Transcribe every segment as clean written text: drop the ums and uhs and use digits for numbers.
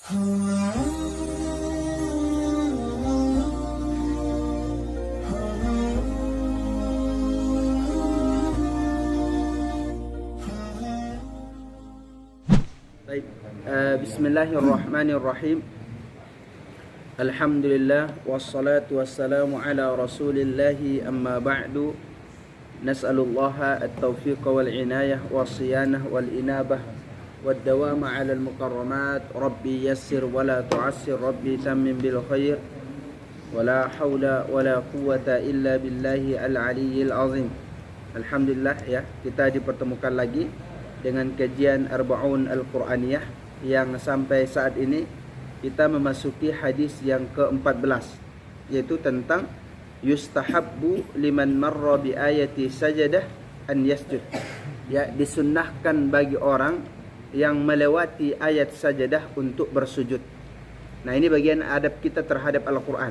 Baik, Bismillahirrahmanirrahim. Alhamdulillah wassalatu wassalamu ala Rasulillahi amma ba'du. Nas'alullaha at-tawfiq wal inayah was-siyanah wal inabah wad-dawama 'ala al-mukarramat. Rabbi yassir wa la tu'assir, Rabbi tammim bil khair. Wala haula wala quwwata illa billahi al-'aliyyil 'azim. Alhamdulillah ya, kita dipertemukan lagi dengan kajian Arba'un Al-Quraniyah yang sampai saat ini kita memasuki hadis yang ke-14, yaitu tentang yustahabbu liman marra bi ayati sajadah an yasjud. Ya, disunnahkan bagi orang yang melewati ayat sajadah untuk bersujud. Nah, ini bagian adab kita terhadap Al-Quran.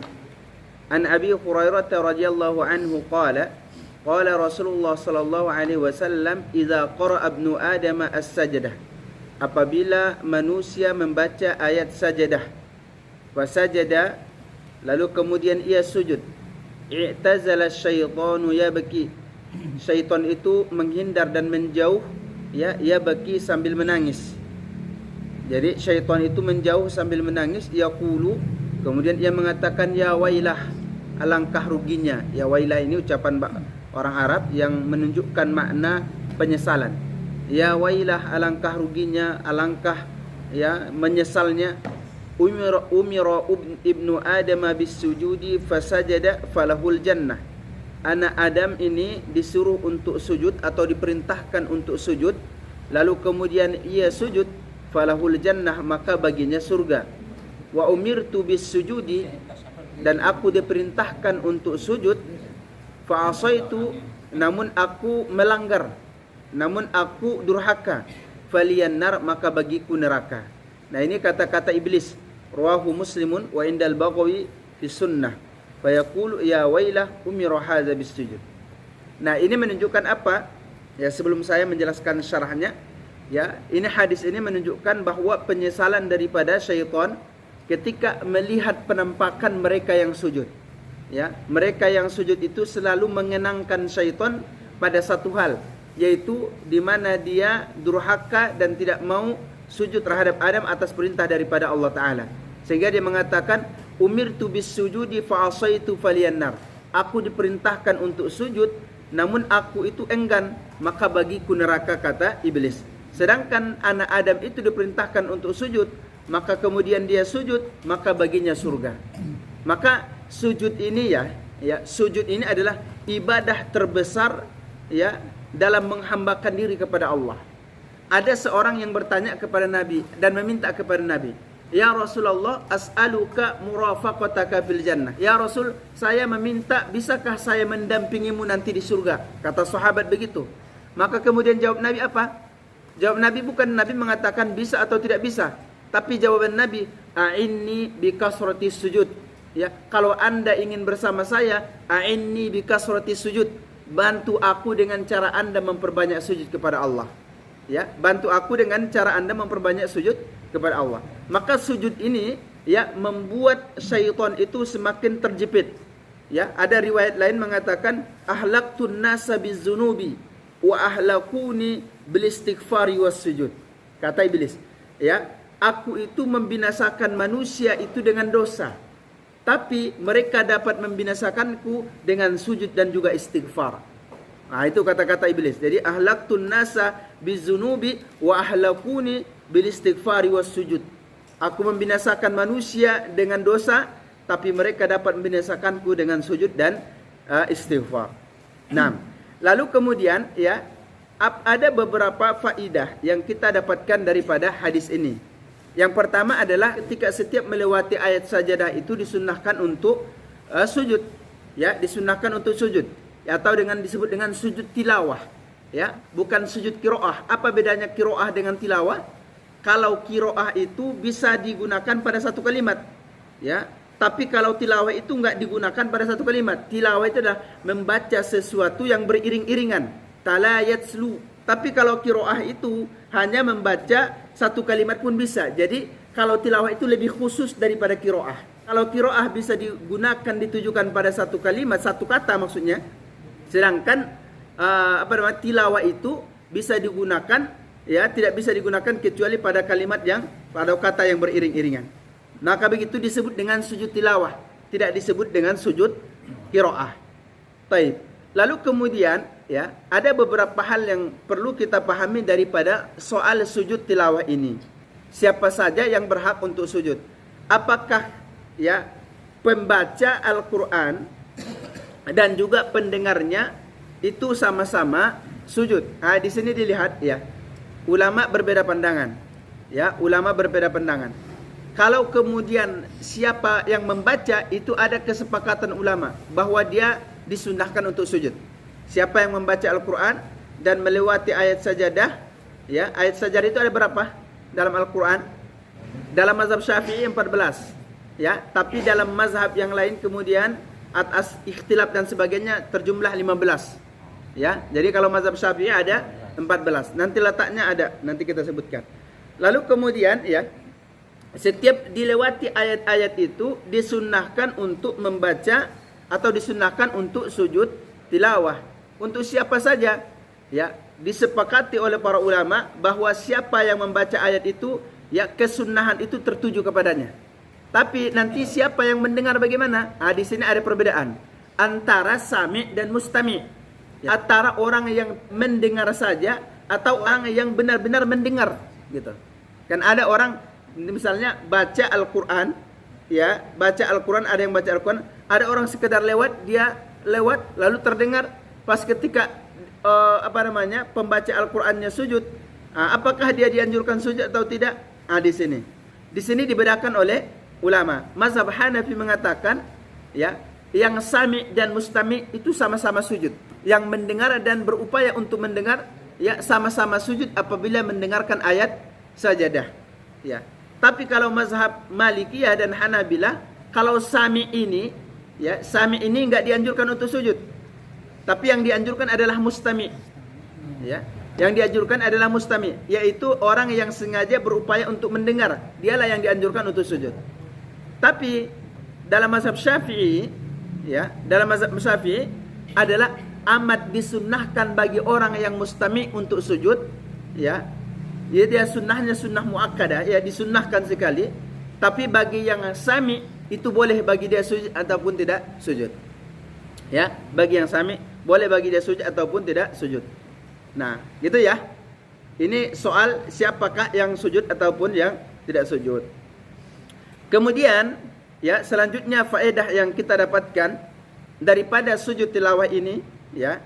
An Abi Hurairah radhiyallahu anhu qala qala Rasulullah sallallahu alaihi wasallam idza qara'a ibnu Adam as-sajdah, apabila manusia membaca ayat sajadah, wasajada, lalu kemudian ia sujud, i'tazala syaitanu yabki, syaitan itu menghindar dan menjauh, ya, yabki sambil menangis. Jadi syaitan itu menjauh sambil menangis, yaqulu, kemudian ia mengatakan ya wailah, alangkah ruginya. Ya wailah ini ucapan orang Arab yang menunjukkan makna penyesalan. Ya wailah, alangkah ruginya, alangkah ya menyesalnya. Umira ibnu Adam bisujudi fasajada falahul jannah. Anak Adam ini disuruh untuk sujud atau diperintahkan untuk sujud, lalu kemudian ia sujud, falahul jannah, maka baginya surga. Wa umirtu bisujudi, dan aku diperintahkan untuk sujud, fa'asaitu, namun aku melanggar, namun aku durhaka, faliyan nar, maka bagiku neraka. Nah, ini kata-kata iblis. Rawahu Muslimun wa indal Baghawi fi sunnah. Fa yaqulu ya wailah umira hadza bisujud. Nah, ini menunjukkan apa? Ya, sebelum saya menjelaskan syarahnya, ya, ini hadis ini menunjukkan bahwa penyesalan daripada syaitan ketika melihat penampakan mereka yang sujud. Ya, mereka yang sujud itu selalu mengenangkan syaitan pada satu hal, yaitu di mana dia durhaka dan tidak mau sujud terhadap Adam atas perintah daripada Allah Ta'ala. Sehingga dia mengatakan, umirtu bis sujudi fa'asaitu faliyannar. Aku diperintahkan untuk sujud, namun aku itu enggan, maka bagiku neraka, kata iblis. Sedangkan anak Adam itu diperintahkan untuk sujud, maka kemudian dia sujud, maka baginya surga. Maka sujud ini sujud ini adalah ibadah terbesar ya dalam menghambakan diri kepada Allah. Ada seorang yang bertanya kepada Nabi dan meminta kepada Nabi, ya Rasulullah, as'aluka murafaqataka fil jannah. Ya Rasul, saya meminta, bisakah saya mendampingimu nanti di surga? Kata sahabat begitu. Maka kemudian jawab Nabi apa? Jawab Nabi, bukan Nabi mengatakan bisa atau tidak bisa, tapi jawaban Nabi, a'inni bi kasrati sujud. Ya, kalau Anda ingin bersama saya, a'inni bi kasrati sujud. Bantu aku dengan cara Anda memperbanyak sujud kepada Allah. Ya, bantu aku dengan cara Anda memperbanyak sujud kepada Allah. Maka sujud ini ya membuat syaitan itu semakin terjepit. Ya, ada riwayat lain mengatakan ahlaqtun nasa bizunubi wa ahlakuni bil istighfari was sujud. Kata iblis, ya, aku itu membinasakan manusia itu dengan dosa, tapi mereka dapat membinasakanku dengan sujud dan juga istighfar. Nah, itu kata-kata iblis. Jadi ahlaqtun nasa bizunubi wa ahlakuni bil istighfari was sujud. Aku membinasakan manusia dengan dosa, tapi mereka dapat membinasakanku dengan sujud dan istighfar. Nah, lalu kemudian ya ada beberapa faidah yang kita dapatkan daripada hadis ini. Yang pertama adalah ketika setiap melewati ayat sajadah itu disunnahkan untuk sujud. Ya, disunnahkan untuk sujud. Atau disebut dengan sujud tilawah. Ya, bukan sujud qiraah. Apa bedanya qiraah dengan tilawah? Kalau qiraah itu bisa digunakan pada satu kalimat. Ya, tapi kalau tilawah itu enggak digunakan pada satu kalimat. Tilawah itu adalah membaca sesuatu yang beriring-iringan. Tala yatslu. Tapi kalau qiraah itu hanya membaca satu kalimat pun bisa. Jadi kalau tilawah itu lebih khusus daripada qiraah. Kalau qiraah bisa digunakan ditujukan pada satu kalimat, satu kata maksudnya. Sedangkan tilawah itu bisa digunakan, ya, tidak bisa digunakan kecuali pada kalimat yang pada kata yang beriring-iringan. Maka begitu disebut dengan sujud tilawah, tidak disebut dengan sujud qiraah. Baik. Lalu kemudian, ya, ada beberapa hal yang perlu kita pahami daripada soal sujud tilawah ini. Siapa saja yang berhak untuk sujud? Apakah, ya, pembaca Al-Quran dan juga pendengarnya itu sama-sama sujud? Di sini dilihat, ya, ulama berbeda pandangan. Ya, ulama berbeda pandangan. Kalau kemudian siapa yang membaca itu ada kesepakatan ulama bahwa dia disunnahkan untuk sujud. Siapa yang membaca Al-Quran dan melewati ayat sajadah, ya, ayat sajadah itu ada berapa dalam Al-Quran? Dalam mazhab Syafi'i 14, ya, tapi dalam mazhab yang lain kemudian atas ikhtilaf dan sebagainya terjumlah 15, ya. Jadi kalau mazhab Syafi'i ada 14, nanti letaknya ada, nanti kita sebutkan. Lalu kemudian, ya, setiap dilewati ayat-ayat itu disunnahkan untuk membaca atau disunnahkan untuk sujud tilawah. Untuk siapa saja, ya, disepakati oleh para ulama bahwa siapa yang membaca ayat itu, ya, kesunnahan itu tertuju kepadanya. Tapi nanti siapa yang mendengar bagaimana? Di sini ada perbedaan antara sami' dan mustami'. Ya, antara orang yang mendengar saja atau orang yang benar-benar mendengar, gitu. Kan ada orang misalnya baca Al-Quran, ya, baca Al-Quran, ada yang baca Al-Quran, ada orang sekedar lewat, dia lewat lalu terdengar pas ketika pembaca Al-Qurannya sujud, apakah dia dianjurkan sujud atau tidak? Di sini dibedakan oleh ulama. Mazhab Hanafi mengatakan, ya, yang sami dan mustami itu sama-sama sujud. Yang mendengar dan berupaya untuk mendengar, ya, sama-sama sujud apabila mendengarkan ayat sajadah, ya. Tapi kalau mazhab Malikiyah dan Hanabilah, kalau sami ini, ya, sami ini enggak dianjurkan untuk sujud. Tapi yang dianjurkan adalah mustami, ya. Yang dianjurkan adalah mustami, yaitu orang yang sengaja berupaya untuk mendengar. Dialah yang dianjurkan untuk sujud. Tapi dalam mazhab Syafi'i, ya, dalam mazhab Syafi'i adalah amat disunnahkan bagi orang yang mustami untuk sujud, ya. Jadi dia sunnahnya sunnah muakkadah, ya, disunnahkan sekali. Tapi bagi yang sami itu boleh bagi dia sujud ataupun tidak sujud. Ya, bagi yang sami boleh bagi dia sujud ataupun tidak sujud. Nah, gitu ya. Ini soal siapakah yang sujud ataupun yang tidak sujud. Kemudian, ya, selanjutnya faedah yang kita dapatkan daripada sujud tilawah ini, ya.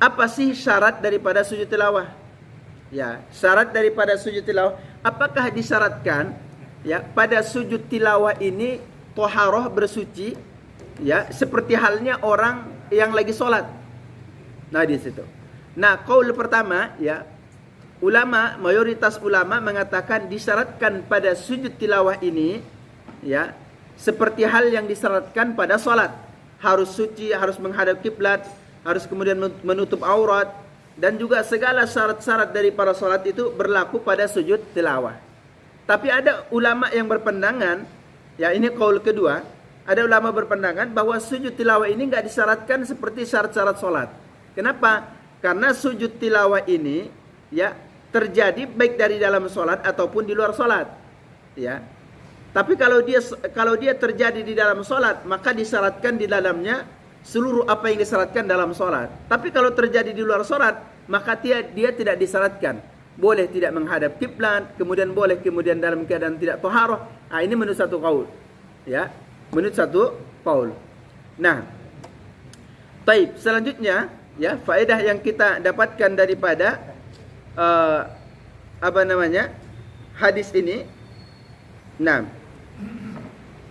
Apa sih syarat daripada sujud tilawah? Ya, syarat daripada sujud tilawah, apakah disyaratkan, ya, pada sujud tilawah ini toharoh, bersuci, ya, seperti halnya orang yang lagi sholat? Nah, di situ. Nah, qaul pertama, ya, ulama, mayoritas ulama mengatakan disyaratkan pada sujud tilawah ini, ya, seperti hal yang disyaratkan pada sholat. Harus suci, harus menghadap kiblat, harus kemudian menutup aurat, dan juga segala syarat-syarat dari para sholat itu berlaku pada sujud tilawah. Tapi ada ulama yang berpandangan, ya, ini qaul kedua, ada ulama berpandangan bahwa sujud tilawah ini enggak disyaratkan seperti syarat-syarat sholat. Kenapa? Karena sujud tilawah ini, ya, terjadi baik dari dalam sholat ataupun di luar sholat, ya. Tapi kalau dia terjadi di dalam sholat, maka disyaratkan di dalamnya seluruh apa yang disyaratkan dalam sholat. Tapi kalau terjadi di luar sholat, maka dia tidak disyaratkan. Boleh tidak menghadap kiblat, kemudian boleh kemudian dalam keadaan tidak taharah. Ini menurut satu qaul, ya, menurut satu qaul. Nah, baik, selanjutnya, ya, faedah yang kita dapatkan daripada hadis ini. Nah,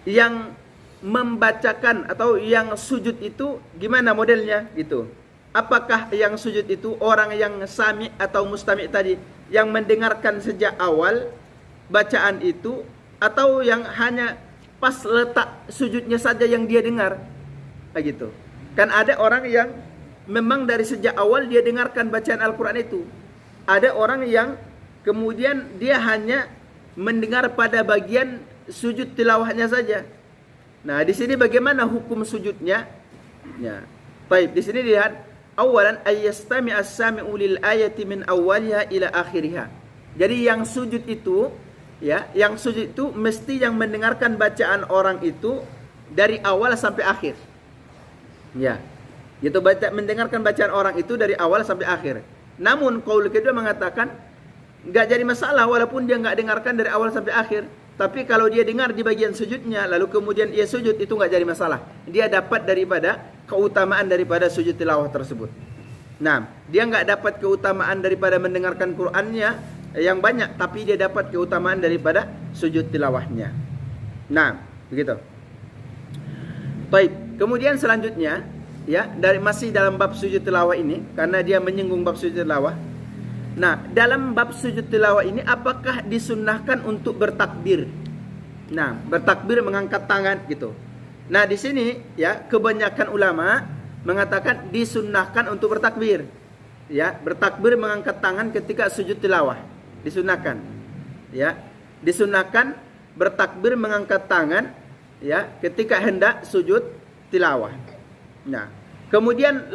yang membacakan atau yang sujud itu gimana modelnya, gitu. Apakah yang sujud itu orang yang sami atau mustami tadi, yang mendengarkan sejak awal bacaan itu, atau yang hanya pas letak sujudnya saja yang dia dengar, gitu. Kan ada orang yang memang dari sejak awal dia dengarkan bacaan Al-Quran itu. Ada orang yang kemudian dia hanya mendengar pada bagian sujud tilawahnya saja. Nah, di sini bagaimana hukum sujudnya? Ya. Baik, di sini dilihat awalan ayyastami as-sami'u lil ayati min awwaliha ila akhiriha. Jadi yang sujud itu, ya, yang sujud itu mesti yang mendengarkan bacaan orang itu dari awal sampai akhir. Ya. Itu mendengarkan bacaan orang itu dari awal sampai akhir. Namun qaul kedua mengatakan enggak jadi masalah walaupun dia enggak dengarkan dari awal sampai akhir. Tapi kalau dia dengar di bagian sujudnya lalu kemudian ia sujud, itu enggak jadi masalah. Dia dapat daripada keutamaan daripada sujud tilawah tersebut. Nah, dia enggak dapat keutamaan daripada mendengarkan Qur'annya yang banyak, tapi dia dapat keutamaan daripada sujud tilawahnya. Nah, begitu. Baik, kemudian selanjutnya, ya, masih dalam bab sujud tilawah ini, karena dia menyinggung bab sujud tilawah. Nah, dalam bab sujud tilawah ini apakah disunnahkan untuk bertakbir? Nah, bertakbir mengangkat tangan gitu. Nah, di sini ya kebanyakan ulama mengatakan disunnahkan untuk bertakbir. Ya, bertakbir mengangkat tangan ketika sujud tilawah. Disunnahkan. Ya, disunnahkan bertakbir mengangkat tangan ya ketika hendak sujud tilawah. Nah, kemudian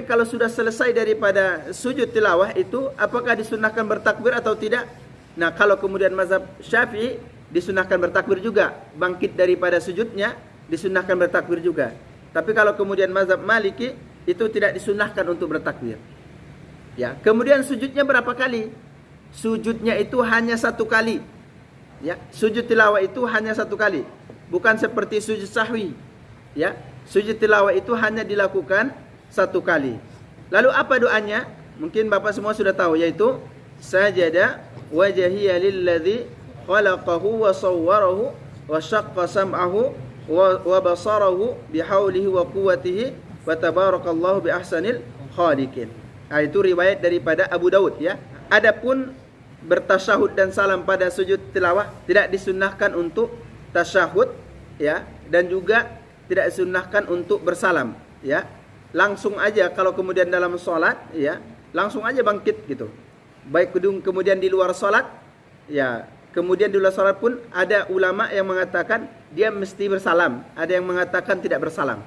kalau sudah selesai daripada sujud tilawah itu apakah disunnahkan bertakbir atau tidak? Nah, kalau kemudian mazhab Syafi'i disunnahkan bertakbir juga, bangkit daripada sujudnya disunnahkan bertakbir juga. Tapi kalau kemudian mazhab Maliki itu tidak disunnahkan untuk bertakbir. Ya, kemudian sujudnya berapa kali? Sujudnya itu hanya satu kali. Ya, sujud tilawah itu hanya satu kali. Bukan seperti sujud sahwi. Ya, sujud tilawah itu hanya dilakukan satu kali. Lalu apa doanya? Mungkin Bapak semua sudah tahu, yaitu sajada wajhiya lilladzi khalaqahu wa sawwarahu wa syaqqa sam'ahu wa basarahu bihaulihi wa quwwatihi wa tabarakallahu bi ahsanil khaliqin. Nah, itu riwayat daripada Abu Daud ya. Adapun bertasyahud dan salam pada sujud tilawah tidak disunnahkan untuk tasyahud ya, dan juga tidak disunnahkan untuk bersalam ya. Langsung aja kalau kemudian dalam salat ya, langsung aja bangkit gitu. Baik kemudian di luar salat ya, kemudian di luar salat pun ada ulama yang mengatakan dia mesti bersalam, ada yang mengatakan tidak bersalam.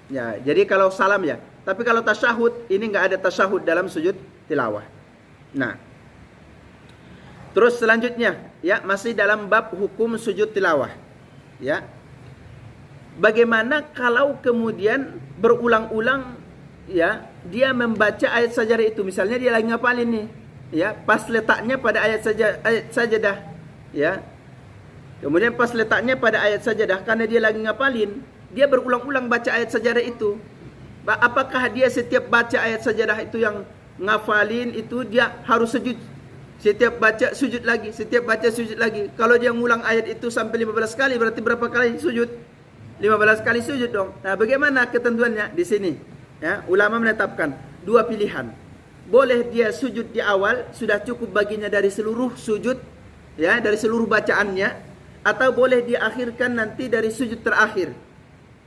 Ya, jadi kalau salam ya. Tapi kalau tasyahud ini enggak ada tasyahud dalam sujud tilawah. Nah, terus selanjutnya ya, masih dalam bab hukum sujud tilawah. Ya. Bagaimana kalau kemudian berulang-ulang ya dia membaca ayat sajadah itu, misalnya dia lagi ngapalin nih ya, pas letaknya pada ayat sajadah ya. Kemudian pas letaknya pada ayat sajadah karena dia lagi ngapalin, dia berulang-ulang baca ayat sajadah itu. Apakah dia setiap baca ayat sajadah itu yang ngafalin itu dia harus sujud? Setiap baca sujud lagi, setiap baca sujud lagi. Kalau dia ngulang ayat itu sampai 15 kali berarti berapa kali sujud? 15 kali sujud dong. Nah, bagaimana ketentuannya di sini? Ya, ulama menetapkan dua pilihan. Boleh dia sujud di awal, sudah cukup baginya dari seluruh sujud, ya, dari seluruh bacaannya, atau boleh dia akhirkan nanti dari sujud terakhir.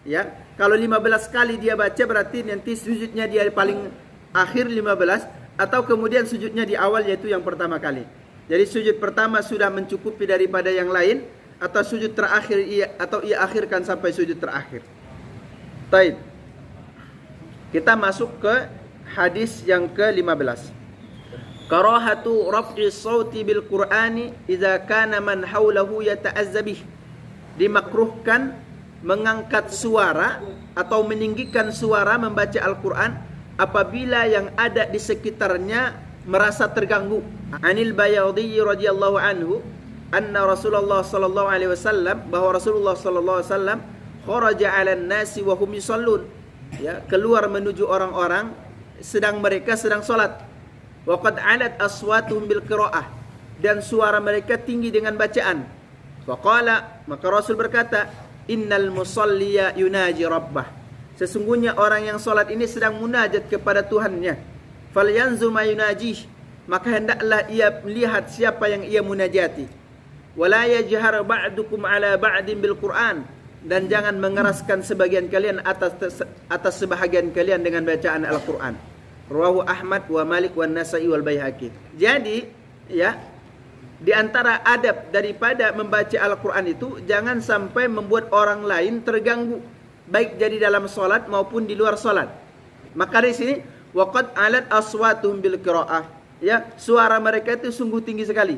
Ya, kalau 15 kali dia baca berarti nanti sujudnya dia paling akhir 15, atau kemudian sujudnya di awal yaitu yang pertama kali. Jadi sujud pertama sudah mencukupi daripada yang lain, atau sujud terakhir ia akhirkan sampai sujud terakhir. Baik. Kita masuk ke hadis yang ke-15. Karahatu raf'i sauti bil Qur'ani idza kana man haulahu yata'azzabih. Dimakruhkan mengangkat suara atau meninggikan suara membaca Al-Qur'an apabila yang ada di sekitarnya merasa terganggu. Anil Bayadhi radhiyallahu anhu anna Rasulullah sallallahu alaihi wasallam, bahwa Rasulullah sallallahu alaihi wasallam kharaja 'alan nasi wa hum yusallun, ya, keluar menuju orang-orang sedang mereka sedang salat. Wa qad 'alat aswatuhum bil qiraah, dan suara mereka tinggi dengan bacaan. Faqala, maka Rasul berkata, innal musalliya yunaji rabbah, sesungguhnya orang yang salat ini sedang munajat kepada Tuhannya. Falyanzur ma yunajih, maka hendaklah ia melihat siapa yang ia munajati. Wala yajhar ba'dukum ala ba'din bil Qur'an, dan jangan mengeraskan sebagian kalian atas sebahagian kalian dengan bacaan Al-Qur'an. Rawahu Ahmad wa Malik wa Nasa'i wal Baihaqi. Jadi ya, di antara adab daripada membaca Al-Quran itu, jangan sampai membuat orang lain terganggu, baik jadi dalam solat maupun di luar solat. Maka di sini waqad alat aswatuhum bil qiraah, ya, suara mereka itu sungguh tinggi sekali.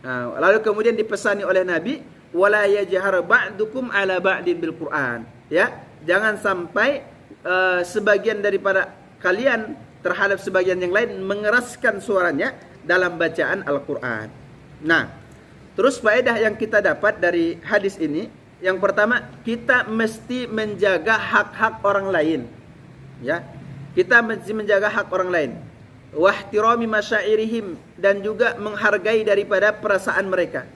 Nah, lalu kemudian dipesani oleh Nabi, wala yajhar ba'dukum ala ba'din bil Quran, ya, jangan sampai sebagian daripada kalian terhadap sebagian yang lain mengeraskan suaranya dalam bacaan Al-Quran. Nah, terus faedah yang kita dapat dari hadis ini, yang pertama, kita mesti menjaga hak-hak orang lain, ya, kita mesti menjaga hak orang lain. Wahtirami masyairihim, dan juga menghargai daripada perasaan mereka,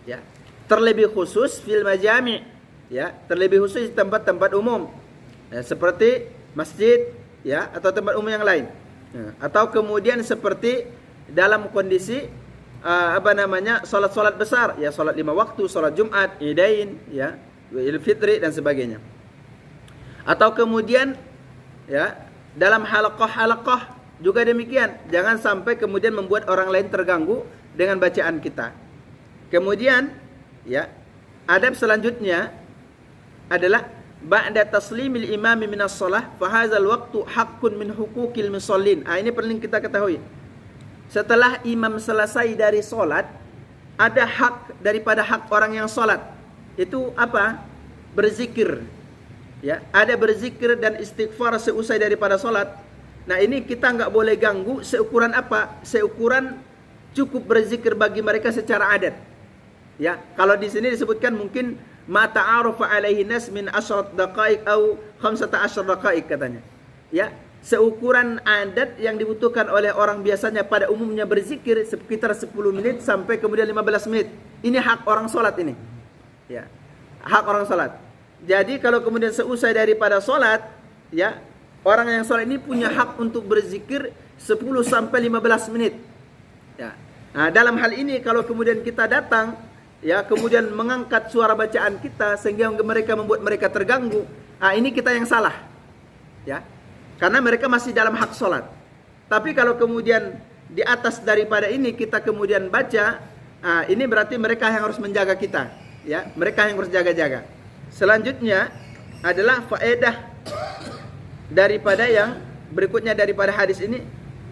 ya, terlebih khusus fil majami', ya, terlebih khusus di tempat-tempat umum, ya, seperti masjid, ya, atau tempat umum yang lain, ya, atau kemudian seperti dalam kondisi solat-solat besar, ya, solat 5 waktu, solat Jumat, Idain, ya, Idul Fitri dan sebagainya. Atau kemudian, ya, dalam halaqah juga demikian, jangan sampai kemudian membuat orang lain terganggu dengan bacaan kita. Kemudian, ya, adab selanjutnya adalah ba'da taslimil imami minas shalah fa hadzal waqtu haqqun min huquqil musallin. Ini perlu kita ketahui. Setelah imam selesai dari solat, ada hak daripada hak orang yang solat. Itu apa? Berzikir, ya, ada berzikir dan istighfar seusai daripada solat. Nah, ini kita nggak boleh ganggu. Seukuran apa? Seukuran cukup berzikir bagi mereka secara adat, ya. Kalau di sini disebutkan mungkin ma ta'arufa alaihi nas min 10 daqaiq atau 15 daqaiq katanya, ya, seukuran adat yang dibutuhkan oleh orang biasanya pada umumnya berzikir sekitar 10 menit sampai kemudian 15 menit. Ini hak orang solat ini, ya, hak orang solat. Jadi kalau kemudian seusai daripada solat, ya, orang yang solat ini punya hak untuk berzikir 10 sampai 15 menit, ya. Nah, dalam hal ini kalau kemudian kita datang, ya, kemudian mengangkat suara bacaan kita sehingga mereka membuat mereka terganggu, ini kita yang salah, ya, karena mereka masih dalam hak solat. Tapi kalau kemudian di atas daripada ini kita kemudian baca, ini berarti mereka yang harus menjaga kita, ya, mereka yang harus jaga-jaga. Selanjutnya adalah faedah daripada yang berikutnya daripada hadis ini,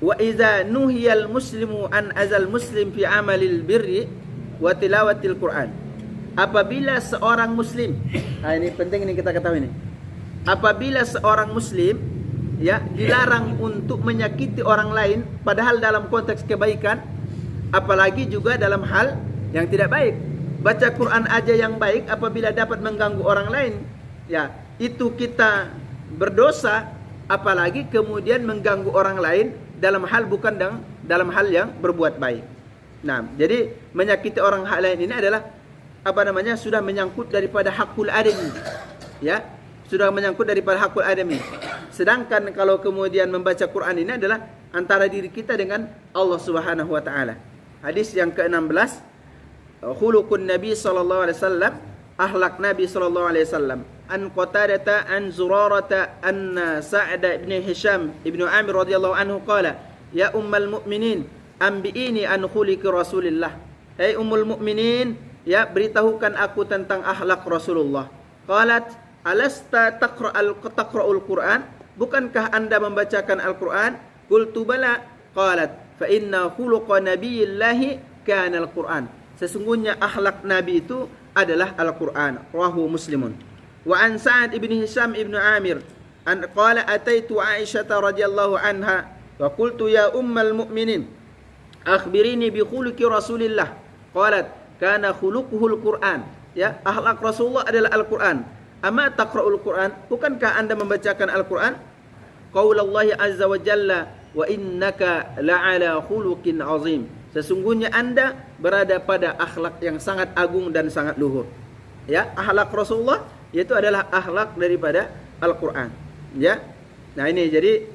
wa iza nuhiyal muslimu an azal muslim fi amalil birri wa tilawatil Quran. Apabila seorang muslim, ini penting, ini kita ketahui ini. Apabila seorang muslim, ya, dilarang untuk menyakiti orang lain padahal dalam konteks kebaikan, apalagi juga dalam hal yang tidak baik. Baca Quran aja yang baik apabila dapat mengganggu orang lain, ya, itu kita berdosa, apalagi kemudian mengganggu orang lain dalam hal bukan dalam hal yang berbuat baik. Nah, jadi menyakiti orang lain ini adalah sudah menyangkut daripada hakul adami, ya, sudah menyangkut daripada hakul adami. Sedangkan kalau kemudian membaca Quran ini adalah antara diri kita dengan Allah Subhanahu wa taala. Hadis yang ke-16, khuluqun Nabi sallallahu alaihi wasallam, akhlak Nabi sallallahu alaihi wasallam. An Qatadah an Zurarah anna Sa'd bin Hisham ibn Amir radhiyallahu anhu qala, ya ummul mu'minin, ambi'ini an khuluqi Rasulillah. Hai ummul mukminin, ya, beritahukan aku tentang akhlak Rasulullah. Qalat, alasta taqra'ul Quran? Bukankah Anda membacakan Al-Quran? Qultu bala. Qalat, fa inna khuluqa nabiyillahi kana Al-Quran. Sesungguhnya akhlak Nabi itu adalah Al-Quran. Rawahu Muslimun. Wa an Sa'd ibn Hisham ibn Amir an qala ataitu Aisyah radhiyallahu anha wa qultu ya ummul mukminin akhbirini bi khuluqi Rasulillah. Qalat, kana khuluquhul Quran. Ya, akhlak Rasulullah adalah Al-Quran. Amma taqra'ul Quran? Bukankah Anda membacakan Al-Quran? Qaulullahi azza wa jalla, wa innaka la'ala khuluqin azim. Sesungguhnya Anda berada pada akhlak yang sangat agung dan sangat luhur. Ya, akhlak Rasulullah yaitu adalah akhlak daripada Al-Quran. Ya. Nah, ini jadi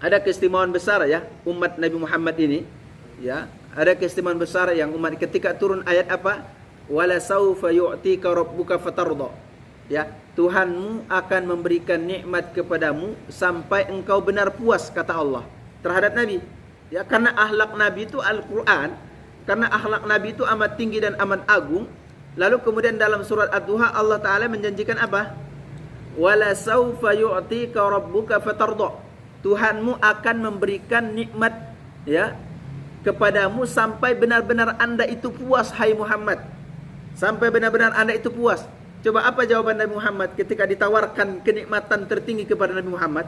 ada keistimewaan besar, ya, umat Nabi Muhammad ini, ya. Ada keistimewaan besar yang umat ketika turun ayat apa? Wala saufa yu'tika rabbuka fatarda. Ya, Tuhanmu akan memberikan nikmat kepadamu sampai engkau benar puas, kata Allah terhadap Nabi. Ya, karena akhlak Nabi itu Al-Quran, karena akhlak Nabi itu amat tinggi dan amat agung. Lalu kemudian dalam surat Ad-Duha Allah Ta'ala menjanjikan apa? Wala sawfa yu'tika rabbuka fatardha. Tuhanmu akan memberikan nikmat ya kepadamu sampai benar-benar Anda itu puas, hai Muhammad. Sampai benar-benar Anda itu puas. Coba apa jawaban Nabi Muhammad ketika ditawarkan kenikmatan tertinggi kepada Nabi Muhammad?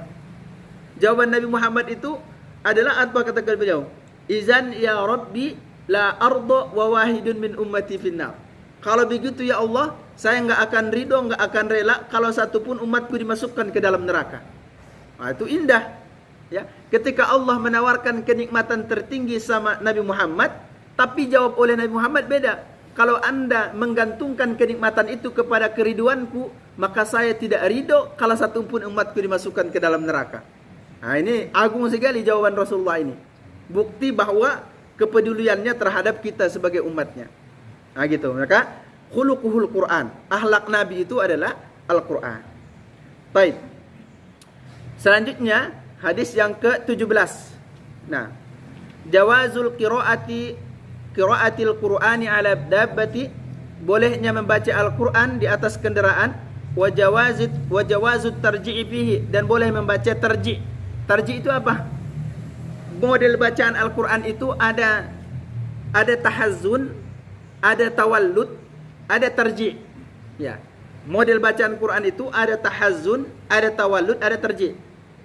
Jawaban Nabi Muhammad itu adalah apa kata beliau? Izan ya Rabbi la arda wa wahidun min ummati finnar. Kalau begitu ya Allah, saya enggak akan ridho, enggak akan rela kalau satu pun umatku dimasukkan ke dalam neraka. Nah, itu indah. Ya, ketika Allah menawarkan kenikmatan tertinggi sama Nabi Muhammad, tapi jawab oleh Nabi Muhammad beda. Kalau Anda menggantungkan kenikmatan itu kepada keriduanku, maka saya tidak ridho kalau satu pun umatku dimasukkan ke dalam neraka. Nah, ini agung sekali jawaban Rasulullah ini. Bukti bahwa kepeduliannya terhadap kita sebagai umatnya. Nah gitu, maka khuluquhul Quran, akhlak Nabi itu adalah Al-Quran. Baik. Selanjutnya hadis yang ke-17. Nah, jawazul qiraatil Qur'ani ala dabbati, bolehnya membaca Al-Quran di atas kendaraan, wa jawazut tarji'i fihi, dan boleh membaca tarji'. Tarji' itu apa? Model bacaan Al-Quran itu ada tahazzun, ada tawallud, ada tarji'. Ya. Model bacaan Quran itu ada tahazzun, ada tawallud, ada tarji'.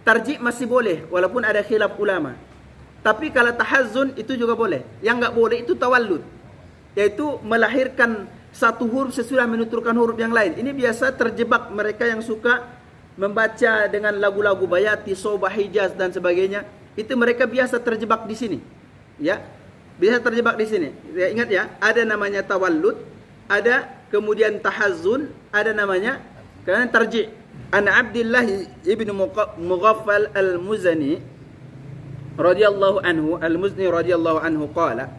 Tarji' masih boleh walaupun ada khilaf ulama. Tapi kalau tahazzun itu juga boleh. Yang enggak boleh itu tawallud, yaitu melahirkan satu huruf sesudah menuturkan huruf yang lain. Ini biasa terjebak mereka yang suka membaca dengan lagu-lagu Bayati, Sobah, Hijaz dan sebagainya. Itu mereka biasa terjebak di sini. Ya. Bisa terjebak di sini. Ya, ingat ya, ada namanya tawallud, ada kemudian tahazzun, ada namanya karena tarji'. An Abdullah ibn Mughaffal al-Muzani radhiyallahu anhu qala,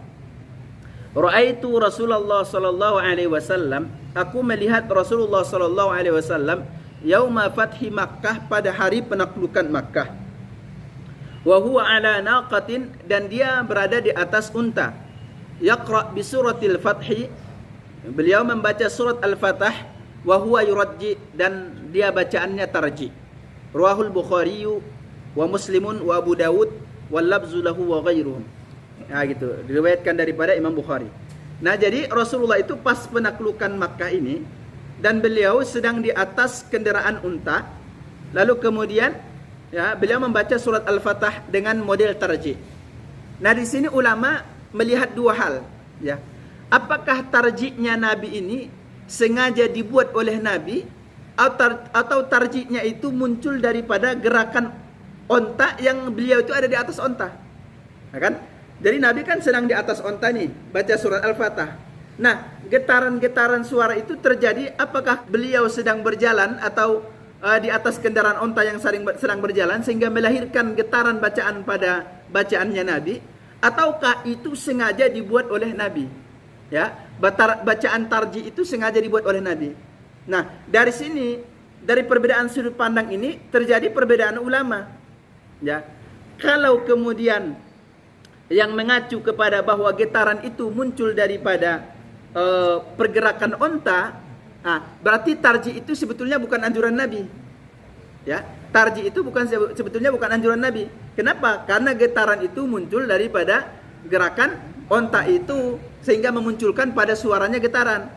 ra'aitu Rasulullah sallallahu alaihi wasallam, aku melihat Rasulullah sallallahu alaihi wasallam yauma fathi Makkah, pada hari penaklukan Makkah. Wa huwa ala naqatin, dan dia berada di atas unta. Yaqra bi suratil Fathi, beliau membaca surat Al-Fatah. Wa huwa yurajji, dan dia bacaannya tarji. Rawahul Bukhari wa Muslimun wa Abu Dawud wal labzu lahu wa ghairuhum. Nah gitu, diriwayatkan daripada Imam Bukhari. Nah, jadi Rasulullah itu pas penaklukan Makkah ini, dan beliau sedang di atas kendaraan unta. Lalu kemudian ya, beliau membaca surat Al-Fatah dengan model tarji'. Nah, di sini ulama melihat dua hal, ya. Apakah tarji'nya Nabi ini sengaja dibuat oleh Nabi, atau tarji'nya itu muncul daripada gerakan onta yang beliau itu ada di atas onta. Nah, kan? Jadi Nabi kan sedang di atas onta nih, baca surat Al-Fatah. Nah, getaran-getaran suara itu terjadi apakah beliau sedang berjalan atau di atas kendaraan onta yang sedang berjalan sehingga melahirkan getaran bacaan pada bacaannya Nabi, ataukah itu sengaja dibuat oleh Nabi? Ya, bacaan tarji itu sengaja dibuat oleh Nabi. Nah, dari sini, dari perbedaan sudut pandang ini terjadi perbedaan ulama. Ya, kalau kemudian yang mengacu kepada bahwa getaran itu muncul daripada pergerakan onta, berarti tarji itu sebetulnya bukan anjuran Nabi. Ya, tarji itu sebetulnya bukan anjuran Nabi. Kenapa? Karena getaran itu muncul daripada gerakan onta itu sehingga memunculkan pada suaranya getaran.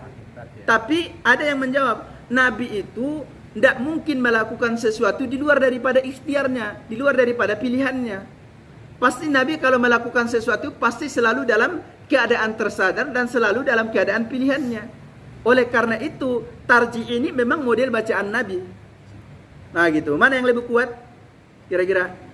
Tapi ada yang menjawab, Nabi itu tidak mungkin melakukan sesuatu di luar daripada ikhtiarnya, di luar daripada pilihannya. Pasti Nabi kalau melakukan sesuatu pasti selalu dalam keadaan tersadar dan selalu dalam keadaan pilihannya. Oleh karena itu, tarji ini memang model bacaan Nabi. Nah gitu, mana yang lebih kuat? Kira-kira?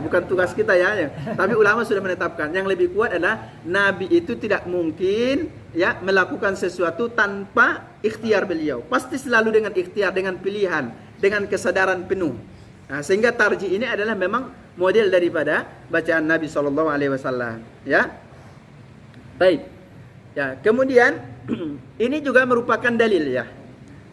Bukan tugas kita ya. Tapi ulama sudah menetapkan yang lebih kuat adalah Nabi itu tidak mungkin ya melakukan sesuatu tanpa ikhtiar beliau. Pasti selalu dengan ikhtiar, dengan pilihan, dengan kesadaran penuh. Nah, sehingga tarji ini adalah memang model daripada bacaan Nabi SAW. Ya, baik. Ya, kemudian ini juga merupakan dalil ya.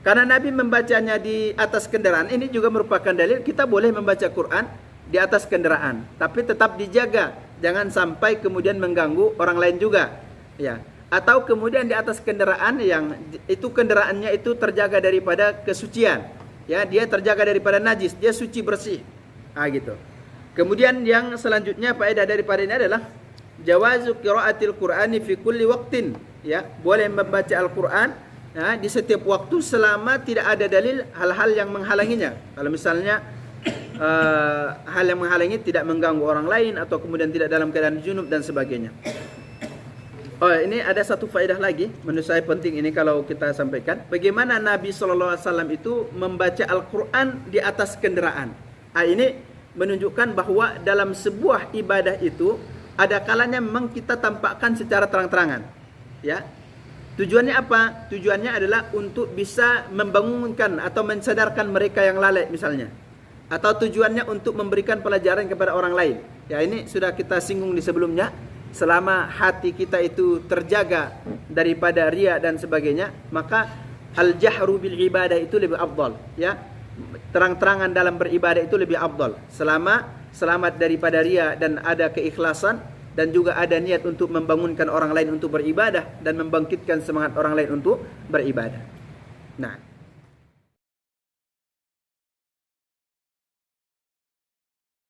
Karena Nabi membacanya di atas kendaraan, ini juga merupakan dalil kita boleh membaca Quran di atas kendaraan, tapi tetap dijaga Jangan sampai kemudian mengganggu orang lain juga. Ya. Atau kemudian di atas kendaraan yang itu kendaraannya itu terjaga daripada kesucian. Ya, dia terjaga daripada najis, dia suci bersih. Gitu. Kemudian yang selanjutnya faedah daripada ini adalah jawazu qiraatil Qur'ani fi kulli waqtin. Ya, boleh membaca Al-Qur'an di setiap waktu selama tidak ada dalil hal-hal yang menghalanginya. Kalau misalnya hal yang menghalangi tidak mengganggu orang lain atau kemudian tidak dalam keadaan junub dan sebagainya. Oh, ini ada satu faedah lagi menurut saya penting ini kalau kita sampaikan. Bagaimana Nabi SAW itu membaca Al-Quran di atas kendaraan. Ini menunjukkan bahwa dalam sebuah ibadah itu ada kalanya memang kita tampakkan secara terang-terangan. Ya. Tujuannya apa? Tujuannya adalah untuk bisa membangunkan atau mensadarkan mereka yang lalai misalnya. Atau tujuannya untuk memberikan pelajaran kepada orang lain. Ya, ini sudah kita singgung di sebelumnya. Selama hati kita itu terjaga daripada riya dan sebagainya, maka al-jahru bil ibadah itu lebih afdal, ya. Terang-terangan dalam beribadah itu lebih afdal. Selama selamat daripada riya dan ada keikhlasan dan juga ada niat untuk membangunkan orang lain untuk beribadah dan membangkitkan semangat orang lain untuk beribadah. Nah,